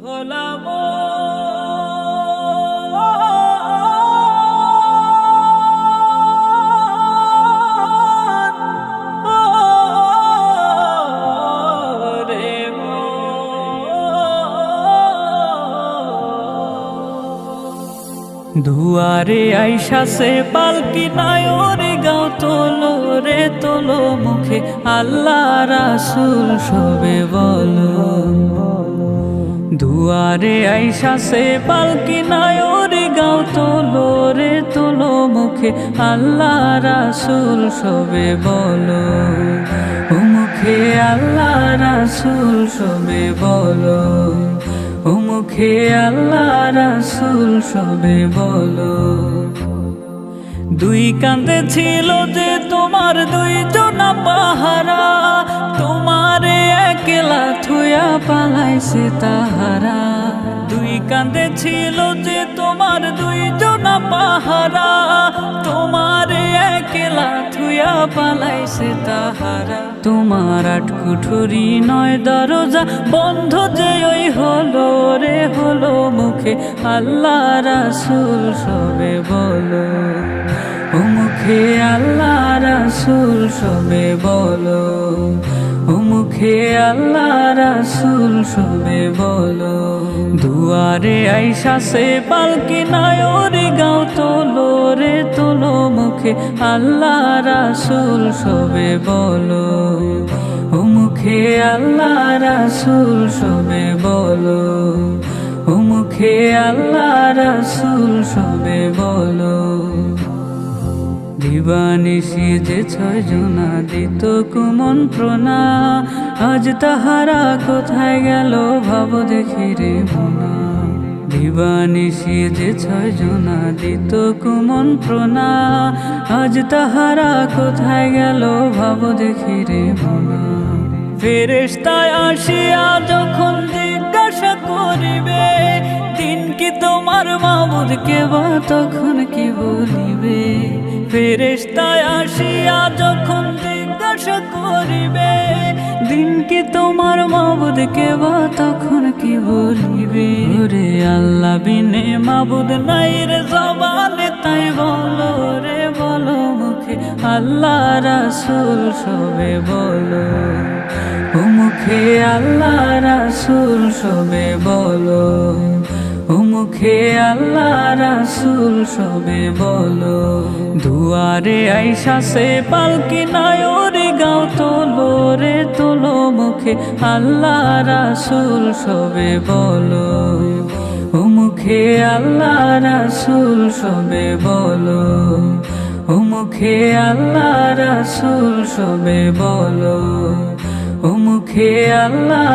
হলাম দুয়ারে আইসা সে পালকি নায়রে গাও তোলো রে তোলো মুখে আল্লাহ রাসূল সবে বলো। দুয়ারে আইসা সে পালকি নায়রে গাও তোলো রে তোলো মুখে আল্লাহ রাসূল সবে বলো। ও মুখে আল্লাহ রাসূল সবে বলো, ও মুখে আল্লাহ রাসূল সবে বলো। দুই কাঁধে ছিল যে তোমার দুইজনা পাহারা, তোমারে একলা থুয়া পালাইছে তাহারা। দুই কাঁধে ছিল যে তোমার দুইজনা পাহারা, তোমারে একলা থুয়া পালাইছে তাহারা। তোমার আট কুঠুরি নয় দরজা বন্ধ যে ওই হলো রে হলো মুখে আল্লাহ রাসূল সবে বলো। ও মুখে আল্লাহ রাসূল সবে বলো, ও মুখে আল্লাহ রাসূল সবে বলো। দুয়ারে আইসা সে পালকি নায়রে গাও তোলো রে তোলো মুখে আল্লাহ রাসূল সবে বলো। ও মুখে আল্লাহ রাসূল সবে বলো, ও মুখে আল্লাহ রাসূল সবে বলো। দিবানিশি যে ছয়জনা দিত কুমন্ত্রণা, আজ তাহারা কোথায় গেল ভাব দেখি রে মনা। দিবানিশি যে ছয়জনা দিত কুমন্ত্রণা, আজ তাহারা কোথায় গেল ভাব দেখি রে মনা। ফেরেশতায় আসিয়া যখন জিজ্ঞাসা করিবে, দিন কি তোমার মাবুদ কেবা তখন কি বলিবে। ফেরেশতায় আসিয়া যখন জিজ্ঞাসা করিবে, দিন কি তোমার মাবুদ কেবা তখন কি বলিবে। রে আল্লাহ বিনে মাবুদ নাই রে জবানে তাই বলো রে বলো মুখে আল্লাহ রাসূল সবে বলো। ও মুখে আল্লাহ রাসূল সবে বলো, ও মুখে আল্লাহ রাসূল সবে বলো। দুয়ারে আইসা সে পালকি নায়রে গাও তোলো রে তোলো মুখে আল্লাহ রাসূল সবে বলো। ও মুখে আল্লাহ রাসূল সবে বলো, ও মুখে আল্লাহ রাসূল সবে বলো, ও মুখে আল্লাহ